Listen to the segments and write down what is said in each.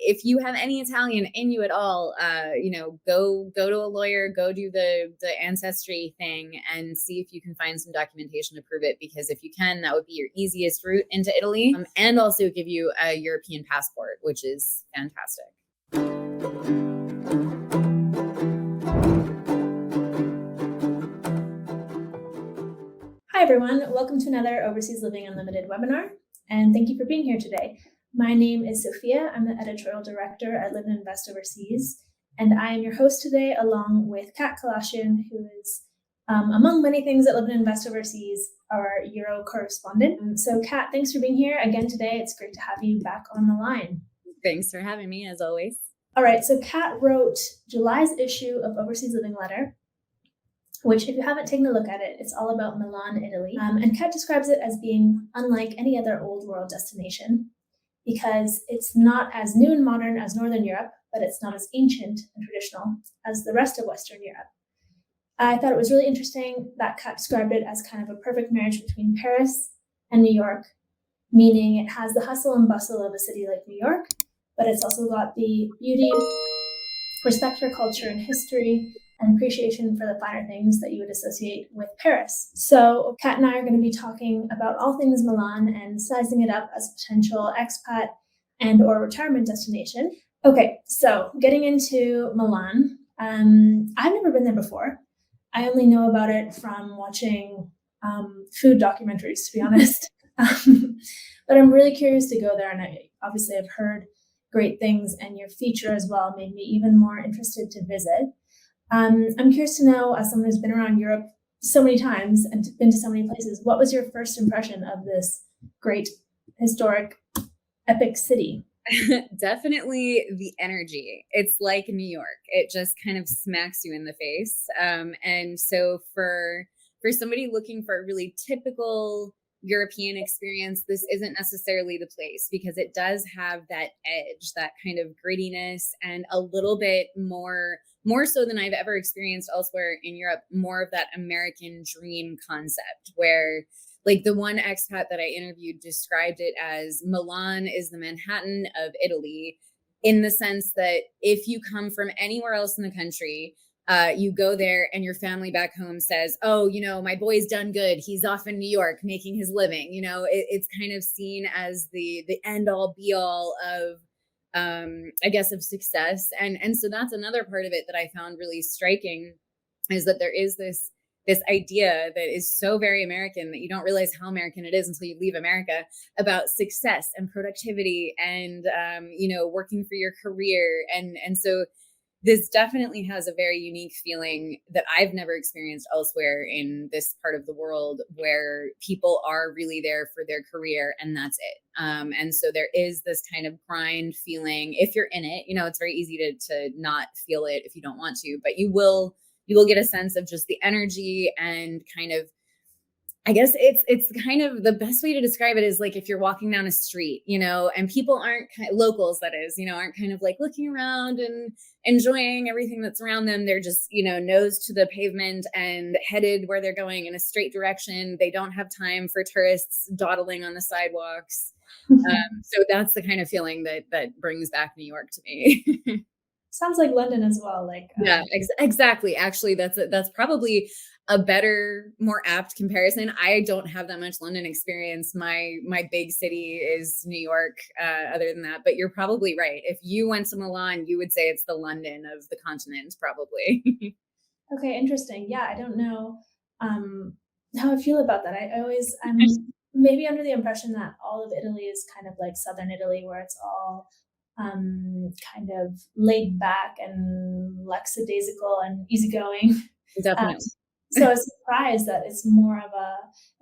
if you have any Italian in you at all, go to a lawyer, go do the ancestry thing, and see if you can find some documentation to prove it. Because if you can, that would be your easiest route into Italy, and also give you a European passport, which is fantastic. Hi everyone, welcome to another Overseas Living Unlimited webinar, and thank you for being here today. My name is Sophia. I'm the editorial director at Live and Invest Overseas, and I am your host today along with Kat Kalashian, who is, among many things at Live and Invest Overseas, our Euro correspondent. So Kat, thanks for being here again today. It's great to have you back on the line. Thanks for having me, as always. All right, so Kat wrote July's issue of Overseas Living Letter, which, if you haven't taken a look at it, it's all about Milan, Italy. And Kat describes it as being unlike any other old world destination because it's not as new and modern as Northern Europe, but it's not as ancient and traditional as the rest of Western Europe. I thought it was really interesting that Kat described it as kind of a perfect marriage between Paris and New York, meaning it has the hustle and bustle of a city like New York, but it's also got the beauty, respect for culture and history, and appreciation for the finer things that you would associate with Paris. So Kat and I are going to be talking about all things Milan and sizing it up as a potential expat and or retirement destination. Okay, so getting into Milan, I've never been there before. I only know about it from watching food documentaries, to be honest. But I'm really curious to go there, and obviously I've heard great things, and your feature as well made me even more interested to visit. I'm curious to know, as someone who's been around Europe so many times and been to so many places, what was your first impression of this great, historic, epic city? Definitely the energy. It's like New York. It just kind of smacks you in the face. And so for somebody looking for a really typical European experience, this isn't necessarily the place, because it does have that edge, that kind of grittiness, and a little bit more so than I've ever experienced elsewhere in Europe, more of that American dream concept, where like the one expat that I interviewed described it as Milan is the Manhattan of Italy, in the sense that if you come from anywhere else in the country, you go there and your family back home says, oh, my boy's done good. He's off in New York making his living. It's kind of seen as the end all be all of, I guess, of success. And so that's another part of it that I found really striking, is that there is this idea that is so very American that you don't realize how American it is until you leave America, about success and productivity and, working for your career. And so this definitely has a very unique feeling that I've never experienced elsewhere in this part of the world, where people are really there for their career and that's it. And so there is this kind of grind feeling. If you're in it, it's very easy to not feel it if you don't want to, but you will get a sense of just the energy and kind of, I guess it's kind of the best way to describe it is like if you're walking down a street, and people aren't locals, that is, aren't kind of like looking around and enjoying everything that's around them. They're just, nose to the pavement and headed where they're going in a straight direction. They don't have time for tourists dawdling on the sidewalks. So that's the kind of feeling that brings back New York to me. Sounds like London as well. Yeah, exactly. Actually, that's probably a better, more apt comparison. I don't have that much London experience. My big city is New York. Other than that, but you're probably right. If you went to Milan, you would say it's the London of the continent, probably. Okay, interesting. Yeah, I don't know how I feel about that. I'm maybe under the impression that all of Italy is kind of like southern Italy, where it's all kind of laid back and lackadaisical and easygoing. Definitely. So I was surprised that it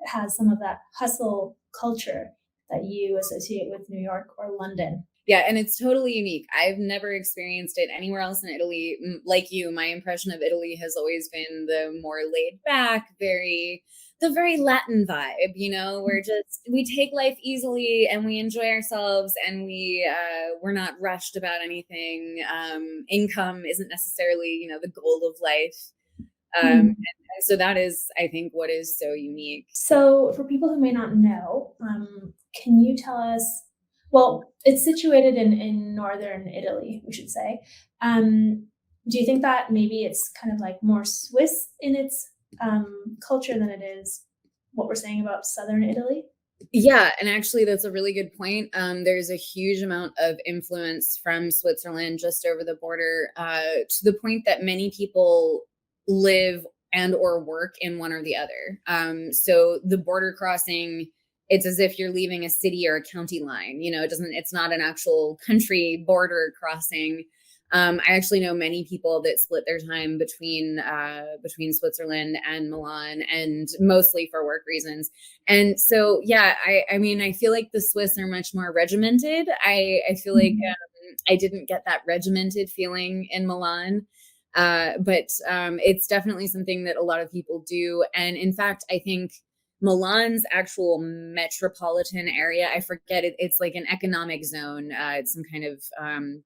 has some of that hustle culture that you associate with New York or London. Yeah, and it's totally unique. I've never experienced it anywhere else in Italy. Like you, my impression of Italy has always been the more laid back, the very Latin vibe, where we take life easily and we enjoy ourselves, and we're not rushed about anything. Income isn't necessarily, the goal of life. And so that is, I think, what is so unique. So for people who may not know, can you tell us Well, it's situated in northern Italy, we should say. Do you think that maybe it's kind of like more Swiss in its culture than it is what we're saying about southern Italy? Yeah, and actually that's a really good point. There's a huge amount of influence from Switzerland just over the border, to the point that many people live and or work in one or the other. So the border crossing, it's as if you're leaving a city or a county line. It's not an actual country border crossing. I actually know many people that split their time between Switzerland and Milan, and mostly for work reasons. And so, yeah, I mean, I feel like the Swiss are much more regimented. I feel like Mhm. I didn't get that regimented feeling in Milan. But it's definitely something that a lot of people do. And in fact, I think Milan's actual metropolitan area, I forget it, it's like an economic zone. It's some kind of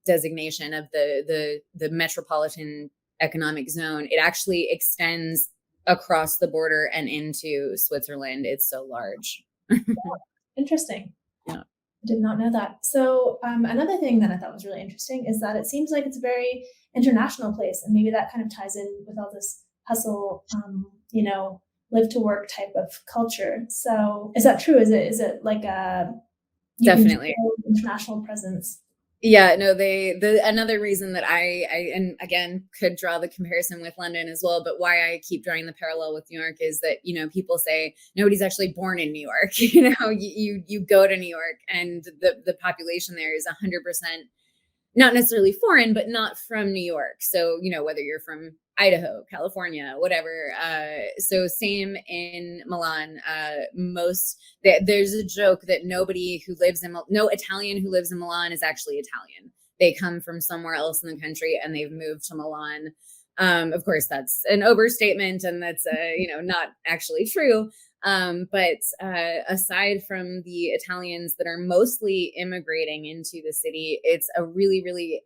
designation of the metropolitan economic zone. It actually extends across the border and into Switzerland. It's so large. Interesting. Yeah. I did not know that. So, another thing that I thought was really interesting is that it seems like it's a very international place, and maybe that kind of ties in with all this hustle, live to work type of culture. So, is that true? Is it like you can Definitely. feel international presence? Yeah, no, the another reason that and again could draw the comparison with London as well, but why I keep drawing the parallel with New York is that, people say nobody's actually born in New York. You go to New York and the population there is 100% not necessarily foreign, but not from New York. So, whether you're from Idaho, California, whatever. So same in Milan. There's a joke that no Italian who lives in Milan is actually Italian. They come from somewhere else in the country and they've moved to Milan. Of course, that's an overstatement, and that's not actually true. But aside from the Italians that are mostly immigrating into the city, it's a really, really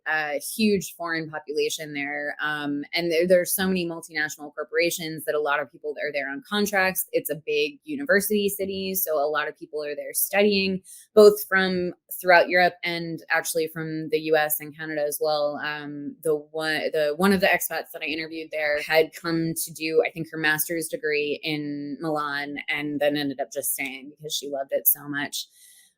huge foreign population there. And there's so many multinational corporations that a lot of people are there on contracts. It's a big university city, so a lot of people are there studying, both from throughout Europe and actually from the US and Canada as well. One of the expats that I interviewed there had come to do, I think, her master's degree in Milan, and then ended up just staying because she loved it so much.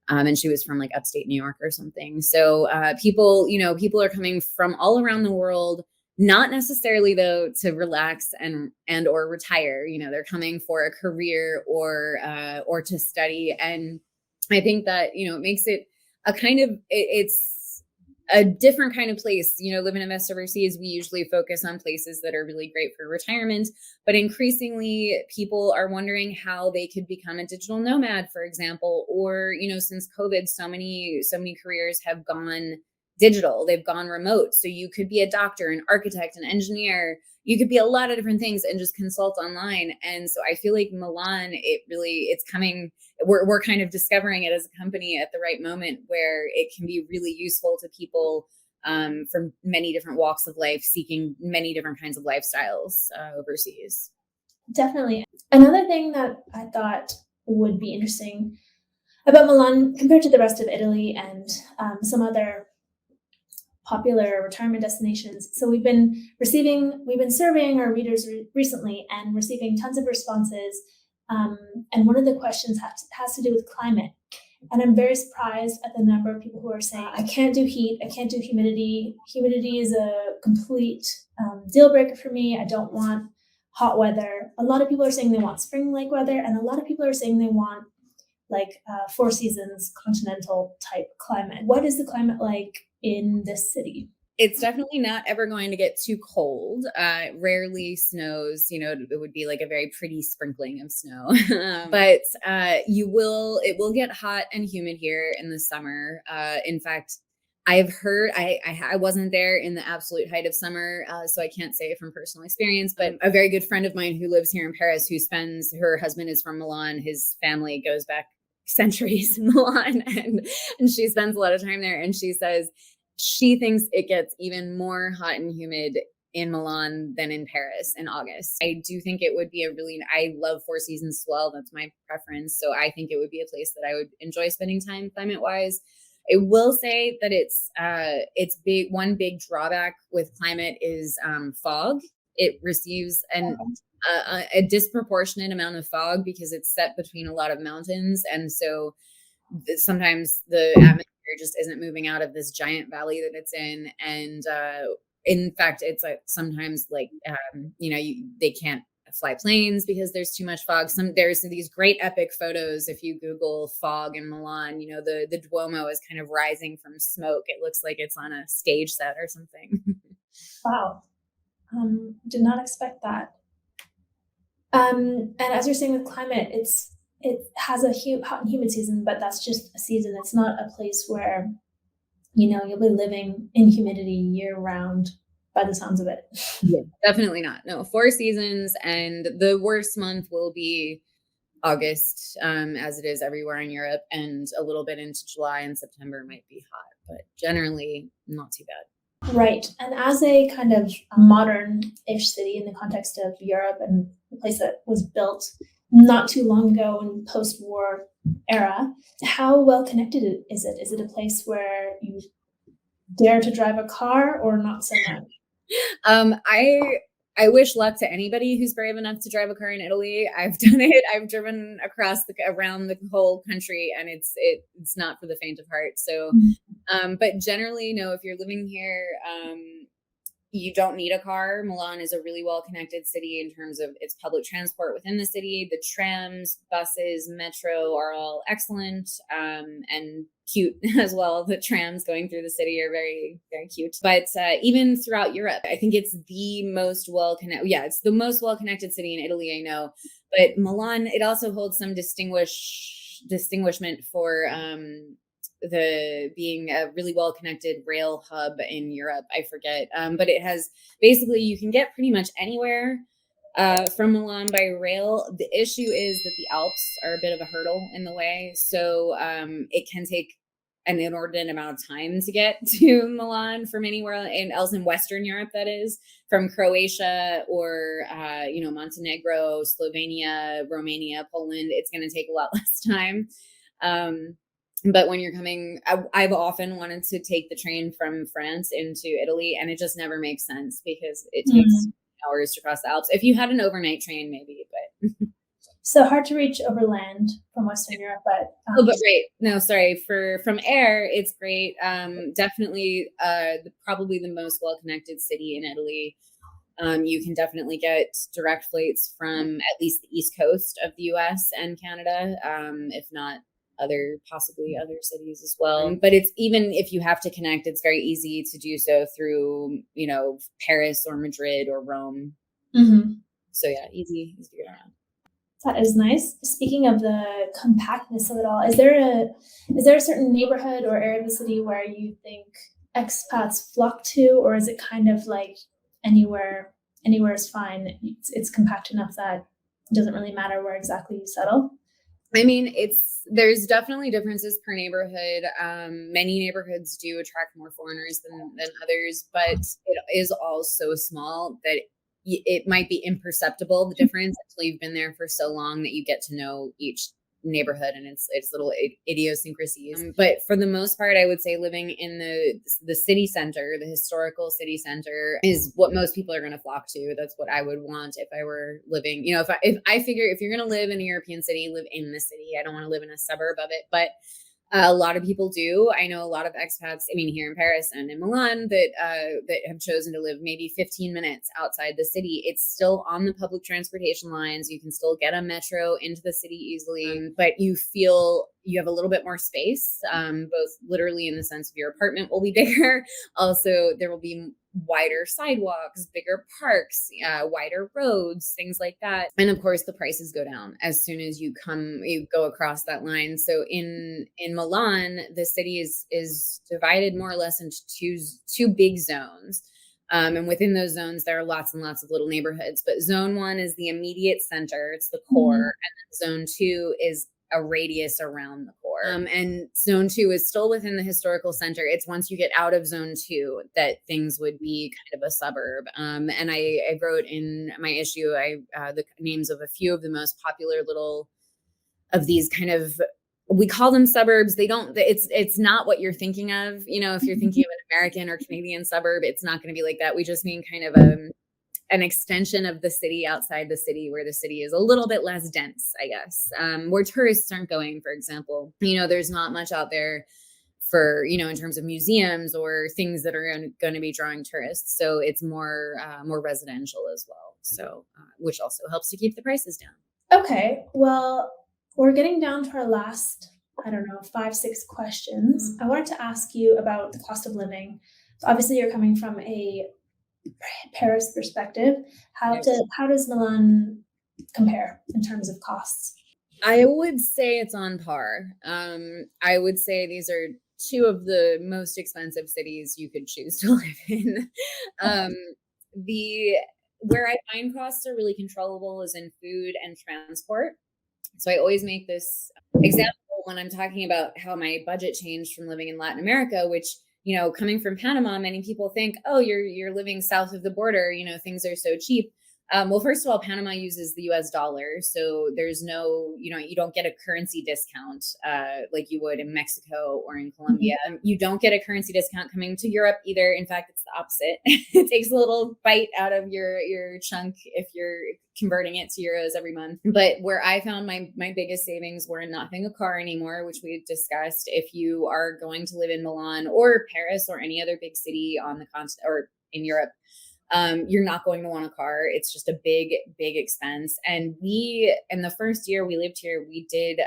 And she was from like upstate New York or something. So people are coming from all around the world, not necessarily though to relax and or retire. They're coming for a career or to study. And I think that it makes it a kind of it's a different kind of place. Living in West overseas, we usually focus on places that are really great for retirement, but increasingly people are wondering how they could become a digital nomad, for example, or since COVID, so many careers have gone digital, they've gone remote. So you could be a doctor, an architect, an engineer, you could be a lot of different things and just consult online. And so I feel like Milan, it's coming, we're kind of discovering it as a company at the right moment where it can be really useful to people from many different walks of life, seeking many different kinds of lifestyles overseas. Definitely. Another thing that I thought would be interesting about Milan compared to the rest of Italy and some other popular retirement destinations. So we've been surveying our readers recently and receiving tons of responses. And one of the questions has to do with climate. And I'm very surprised at the number of people who are saying, I can't do heat, I can't do humidity. Humidity is a complete deal breaker for me. I don't want hot weather. A lot of people are saying they want spring like weather, and a lot of people are saying they want like four seasons continental type climate. What is the climate like in this city? It's definitely not ever going to get too cold. Rarely snows, it would be like a very pretty sprinkling of snow. But it will get hot and humid here in the summer. In fact, I've heard, I wasn't there in the absolute height of summer, so I can't say from personal experience, but a very good friend of mine who lives here in Paris, her husband is from Milan, his family goes back centuries in Milan, and she spends a lot of time there, and she says she thinks it gets even more hot and humid in Milan than in Paris in August. I do think it would be I love Four Seasons as well. That's my preference. So I think it would be a place that I would enjoy spending time climate wise. I will say that it's big. One big drawback with climate is fog. It receives a disproportionate amount of fog because it's set between a lot of mountains, and so sometimes the atmosphere just isn't moving out of this giant valley that it's in, and in fact, it's like sometimes like they can't fly planes because there's too much fog. There's these great epic photos if you Google fog in Milan. The Duomo is kind of rising from smoke. It looks like it's on a stage set or something. Wow. Did not expect that. And as you're saying with climate, it has a hot and humid season, but that's just a season. It's not a place where you'll be living in humidity year round by the sounds of it. Yeah, definitely not. No, 4 seasons, and the worst month will be August, as it is everywhere in Europe, and a little bit into July, and September might be hot, but generally not too bad. Right. And as a kind of modern-ish city in the context of Europe and a place that was built not too long ago in post-war era, how well connected is it? Is it a place where you dare to drive a car or not so much? I wish luck to anybody who's brave enough to drive a car in Italy. I've done it. I've driven around the whole country, and it's not for the faint of heart. So, but generally, no, if you're living here, you don't need a car. Milan is a really well-connected city in terms of its public transport within the city. The trams, buses, metro are all excellent, and cute as well. The trams going through the city are very, very cute. But even throughout Europe, I think it's the most well-connected. Yeah, it's the most well-connected city in Italy, I know. But Milan, it also holds some distinguishment for the being a really well-connected rail hub in Europe. I forget, but it has basically you can get pretty much anywhere from Milan by rail. The issue is that the Alps are a bit of a hurdle in the way, so it can take an inordinate amount of time to get to Milan from anywhere else in Western Europe. That is, from Croatia or Montenegro, Slovenia, Romania, Poland. It's going to take a lot less time. But when you're coming, I've often wanted to take the train from France into Italy, and it just never makes sense because it takes hours to cross the Alps. If you had an overnight train, maybe, but so hard to reach overland from Western Europe. But right, no, sorry. From air, it's great. Definitely, probably the most well-connected city in Italy. You can definitely get direct flights from at least the East Coast of the U.S. and Canada, if not possibly other cities as well. But it's, even if you have to connect, it's very easy to do so through, Paris or Madrid or Rome. So yeah, easy to get around. That is nice. Speaking of the compactness of it all, is there a certain neighborhood or area of the city where you think expats flock to, or is it kind of like anywhere is fine? It's compact enough that it doesn't really matter where exactly you settle? I mean, there's definitely differences per neighborhood. Many neighborhoods do attract more foreigners than others, but it is all so small that it might be imperceptible, the difference, until you've been there for so long that you get to know each neighborhood and its little idiosyncrasies. But for the most part, I would say living in the city center, the historical city center, is what most people are going to flock to. That's what I would want if I were living, if I figure if you're going to live in a European city, live in the city. I don't want to live in a suburb of it, but a lot of people do. I know a lot of expats, here in Paris and in Milan, that have chosen to live maybe 15 minutes outside the city. It's still on the public transportation lines. You can still get a metro into the city easily, but you feel you have a little bit more space, both literally in the sense of your apartment will be bigger. Also, there will be wider sidewalks, bigger parks, wider roads, things like that. And of course, the prices go down as soon as you go across that line. So in Milan, the city is divided more or less into two big zones. And within those zones, there are lots and lots of little neighborhoods. But zone 1 is the immediate center. It's the core. And then zone 2 is a radius around the core. And zone 2 is still within the historical center. It's once you get out of zone 2 that things would be kind of a suburb. And I wrote in my issue, the names of a few of the most popular little of these kind of we call them suburbs. They don't, it's not what you're thinking of. You know, if you're thinking of an American or Canadian suburb, it's not going to be like that. We just mean kind of an extension of the city outside the city, where the city is a little bit less dense, I guess, where tourists aren't going, for example. You know, there's not much out there for, you know, in terms of museums or things that are going to be drawing tourists. So it's more residential as well. So which also helps to keep the prices down. Okay, well, we're getting down to our last, I don't know, 5-6 questions. I wanted to ask you about the cost of living. So obviously, you're coming from a Paris perspective. How does Milan compare in terms of costs? I would say it's on par. I would say these are two of the most expensive cities you could choose to live in. The Where I find costs are really controllable is in food and transport. So I always make this example when I'm talking about how my budget changed from living in Latin America, which, you know, coming from Panama, many people think, oh, you're living south of the border, you know, things are so cheap. Well, first of all, Panama uses the US dollar. So there's no, you know, you don't get a currency discount like you would in Mexico or in Colombia. You don't get a currency discount coming to Europe either. In fact, it's the opposite. It takes a little bite out of your chunk if you're converting it to euros every month. But where I found my biggest savings were in not having a car anymore, which we discussed. If you are going to live in Milan or Paris or any other big city on the continent or in Europe, you're not going to want a car. It's just a big expense. And we, in the first year we lived here, we did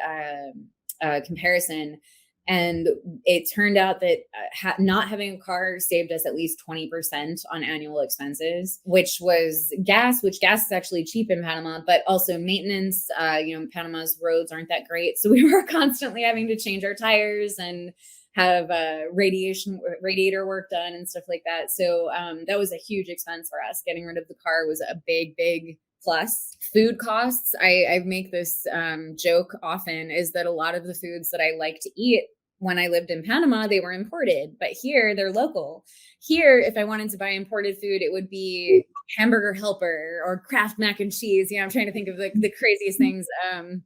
a comparison, and it turned out that not having a car saved us at least 20% on annual expenses, which was gas, which gas is actually cheap in Panama, but also maintenance. You know, Panama's roads aren't that great. So we were constantly having to change our tires and have radiator work done and stuff like that. So that was a huge expense for us. Getting rid of the car was a big plus. Food costs, I make this joke often, is that a lot of the foods that I like to eat when I lived in Panama, they were imported, but here they're local. Here, if I wanted to buy imported food, it would be Hamburger Helper or Kraft mac and cheese. You know, I'm trying to think of the craziest things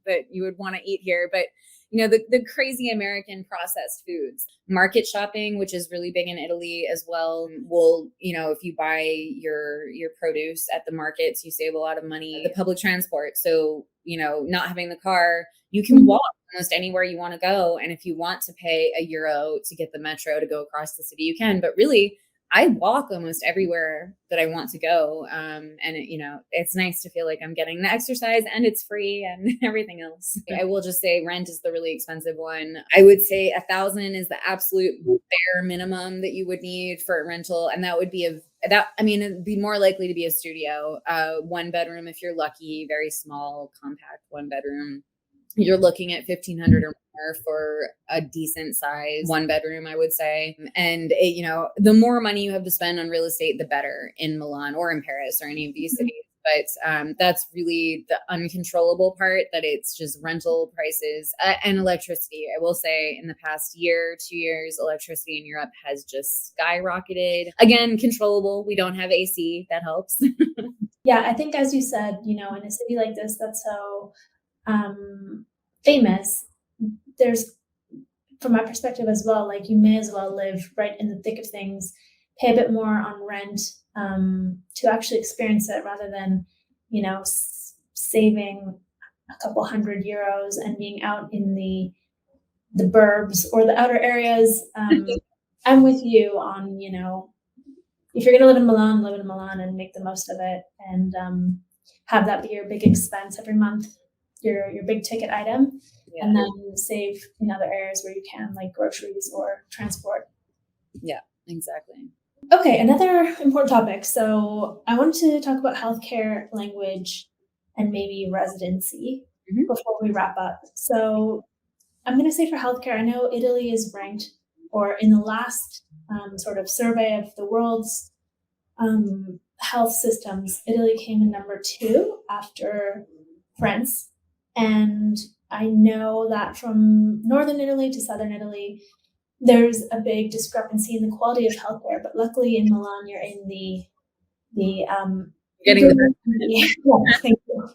that you would want to eat here. But you know, the crazy American processed foods. Market shopping, which is really big in Italy as well, will, you know, if you buy your produce at the markets, you save a lot of money. The public transport. So, you know, not having the car, you can walk almost anywhere you want to go. And if you want to pay €1 to get the metro to go across the city, you can. But really, I walk almost everywhere that I want to go. And it, you know, it's nice to feel like I'm getting the exercise and it's free and everything else. I will just say rent is the really expensive one. I would say 1,000 is the absolute bare minimum that you would need for a rental. And that would be it'd be more likely to be a studio, 1 bedroom if you're lucky, very small, compact 1 bedroom. You're looking at 1,500 or more for a decent size 1 bedroom, I would say. And it, you know, the more money you have to spend on real estate, the better in Milan or in Paris or any of these cities. But that's really the uncontrollable part, that it's just rental prices and electricity. I will say in the past year, 2 years, electricity in Europe has just skyrocketed. Again, controllable. We don't have AC. That helps. Yeah, I think as you said, you know, in a city like this that's so famous, there's, from my perspective as well, like you may as well live right in the thick of things, pay a bit more on rent to actually experience it, rather than, you know, saving a couple €100 and being out in the burbs or the outer areas. I'm with you on, you know, if you're going to live in Milan and make the most of it, and have that be your big expense every month, your big ticket item. Yeah. And then save in other areas where you can, like groceries or transport. Yeah, exactly. Okay, another important topic. So I wanted to talk about healthcare, language, and maybe residency before we wrap up. So I'm going to say for healthcare, I know Italy is ranked, or in the last sort of survey of the world's health systems, Italy came in number 2 after France. And I know that from northern Italy to southern Italy, there's a big discrepancy in the quality of healthcare. But luckily in Milan, you're in the getting the thank you.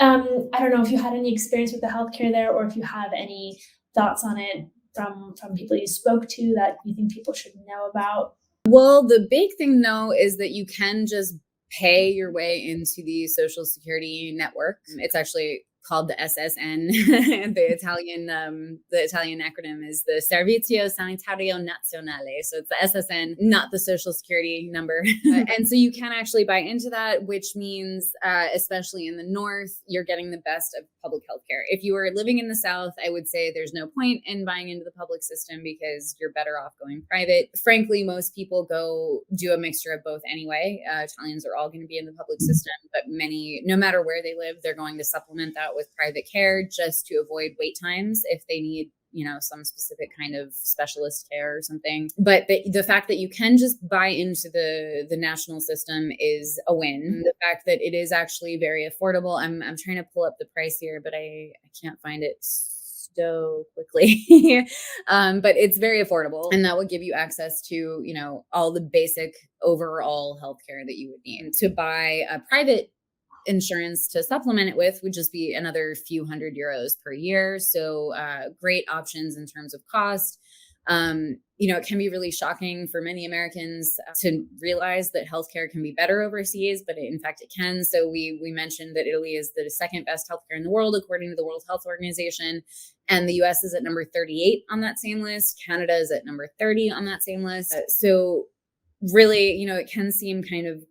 I don't know if you had any experience with the healthcare there, or if you have any thoughts on it from people you spoke to that you think people should know about? Well, the big thing though is that you can just pay your way into the Social Security network. It's actually called the SSN. The Italian acronym is the Servizio Sanitario Nazionale. So it's the SSN, not the Social Security number. And so you can actually buy into that, which means, especially in the North, you're getting the best of public health care. If you are living in the South, I would say there's no point in buying into the public system because you're better off going private. Frankly, most people go do a mixture of both anyway. Italians are all going to be in the public system, but many, no matter where they live, they're going to supplement that with private care just to avoid wait times if they need, some specific kind of specialist care or something. But the fact that you can just buy into the national system is a win. The fact that it is actually very affordable. I'm trying to pull up the price here, but I can't find it so quickly. But it's very affordable, and that would give you access to, all the basic overall healthcare that you would need. To buy a private insurance to supplement it with would just be another few €100 per year. So great options in terms of cost. It can be really shocking for many Americans to realize that healthcare can be better overseas, but in fact it can. So we mentioned that Italy is the second best healthcare in the world, according to the World Health Organization. And the US is at number 38 on that same list. Canada is at number 30 on that same list. So really, it can seem kind of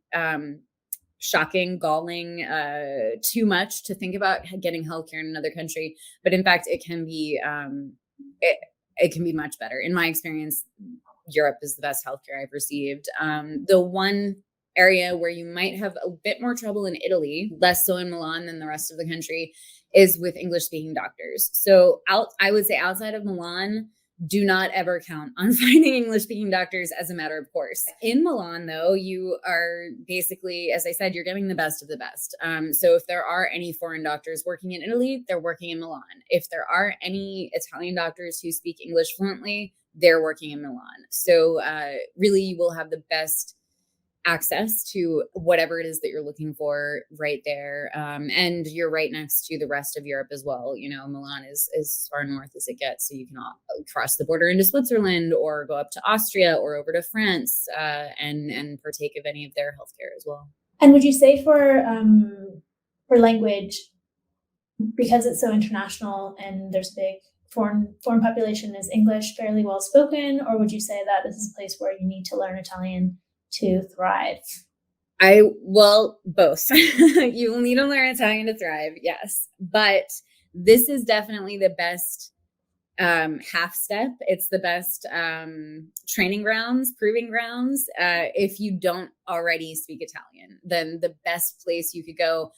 shocking, galling, too much to think about getting healthcare in another country. But in fact, it can be, it can be much better. In my experience, Europe is the best healthcare I've received. The one area where you might have a bit more trouble in Italy, less so in Milan than the rest of the country, is with English speaking doctors. So I would say outside of Milan, do not ever count on finding English speaking doctors as a matter of course. In Milan, though, you are basically, as I said, you're getting the best of the best. So if there are any foreign doctors working in Italy, they're working in Milan. If there are any Italian doctors who speak English fluently, they're working in Milan. So really, you will have the best access to whatever it is that you're looking for right there. And you're right next to the rest of Europe as well. Milan is as far north as it gets. So you can cross the border into Switzerland or go up to Austria or over to France and partake of any of their healthcare as well. And would you say for language, because it's so international and there's big foreign population, is English fairly well spoken? Or would you say that this is a place where you need to learn Italian to thrive? Well, both. You will need to learn Italian to thrive, yes. But this is definitely the best half step. It's the best training grounds, proving grounds. If you don't already speak Italian, then the best place you could go,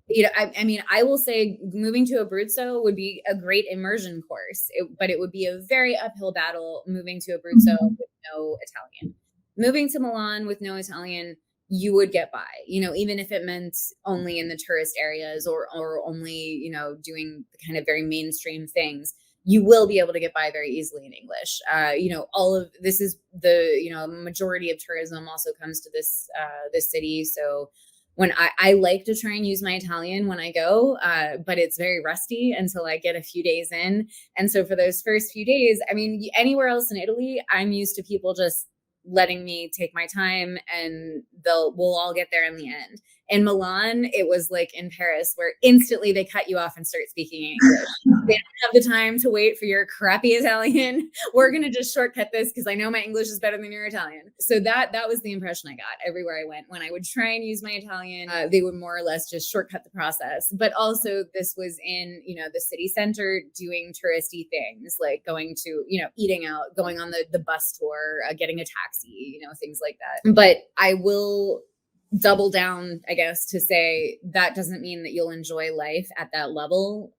I will say moving to Abruzzo would be a great immersion course, but it would be a very uphill battle moving to Abruzzo with no Italian. Moving to Milan with no Italian, you would get by, even if it meant only in the tourist areas or only, doing the kind of very mainstream things. You will be able to get by very easily in English. All of this is the, majority of tourism also comes to this city. So when I like to try and use my Italian when I go, but it's very rusty until I get a few days in. And so for those first few days, anywhere else in Italy, I'm used to people just letting me take my time and we'll all get there in the end. In Milan, it was like in Paris where instantly they cut you off and start speaking English. They don't have the time to wait for your crappy Italian. We're going to just shortcut this because I know my English is better than your Italian. So that was the impression I got everywhere I went. When I would try and use my Italian, they would more or less just shortcut the process. But also this was in, the city center doing touristy things like going to, eating out, going on the bus tour, getting a taxi, things like that. But I will double down, I guess, to say that doesn't mean that you'll enjoy life at that level.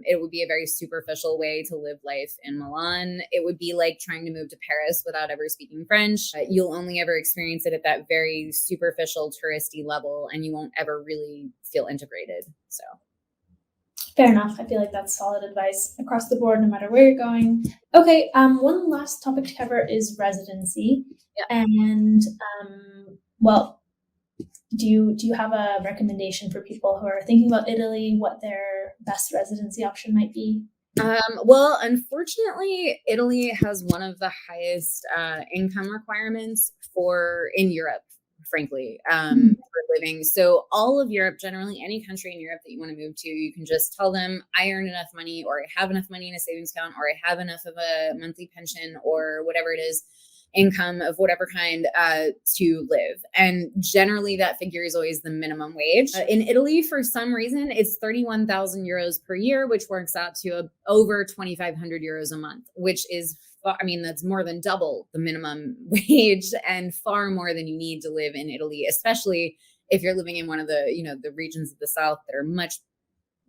It would be a very superficial way to live life in Milan. It would be like trying to move to Paris without ever speaking French. You'll only ever experience it at that very superficial touristy level, and you won't ever really feel integrated. So fair enough. I feel like that's solid advice across the board, no matter where you're going. Okay, one last topic to cover is residency. Yeah. And do you have a recommendation for people who are thinking about Italy, what their best residency option might be? Well, unfortunately, Italy has one of the highest income requirements for in Europe, frankly, Mhm. for living. So all of Europe, generally any country in Europe that you want to move to, you can just tell them, I earn enough money, or I have enough money in a savings account, or I have enough of a monthly pension, or whatever it is, income of whatever kind, to live. And generally that figure is always the minimum wage. In Italy, for some reason, it's 31,000 euros per year, which works out to over 2,500 euros a month, which is, I mean, that's more than double the minimum wage and far more than you need to live in Italy, especially if you're living in one of the, the regions of the South that are much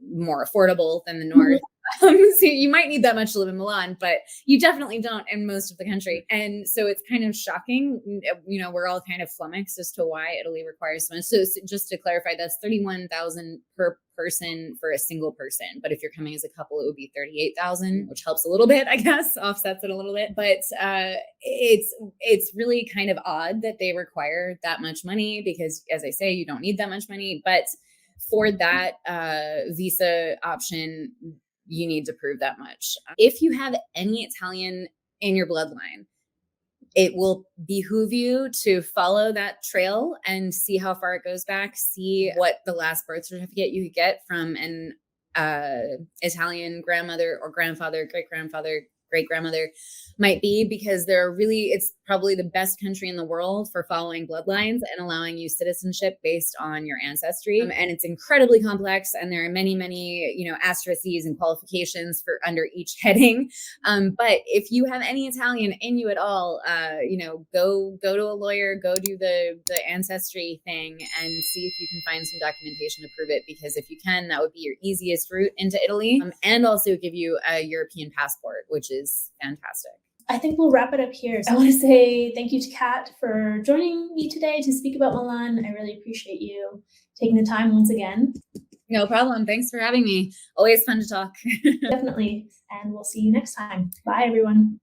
more affordable than the North. So you might need that much to live in Milan, but you definitely don't in most of the country. And so it's kind of shocking. We're all kind of flummoxed as to why Italy requires so much. So just to clarify, that's 31,000 per person for a single person. But if you're coming as a couple, it would be 38,000, which helps a little bit, I guess, offsets it a little bit. But it's really kind of odd that they require that much money because, as I say, you don't need that much money. But for that visa option, you need to prove that much. If you have any Italian in your bloodline, it will behoove you to follow that trail and see how far it goes back, see what the last birth certificate you could get from an Italian grandmother or grandfather, great grandfather, great grandmother might be, because it's probably the best country in the world for following bloodlines and allowing you citizenship based on your ancestry. And it's incredibly complex, and there are many, many, asterisks and qualifications for under each heading. But if you have any Italian in you at all, go to a lawyer, go do the ancestry thing, and see if you can find some documentation to prove it. Because if you can, that would be your easiest route into Italy, and also give you a European passport, which is fantastic. I think we'll wrap it up here. So I want to say thank you to Kat for joining me today to speak about Milan. I really appreciate you taking the time once again. No problem. Thanks for having me. Always fun to talk. Definitely. And we'll see you next time. Bye, everyone.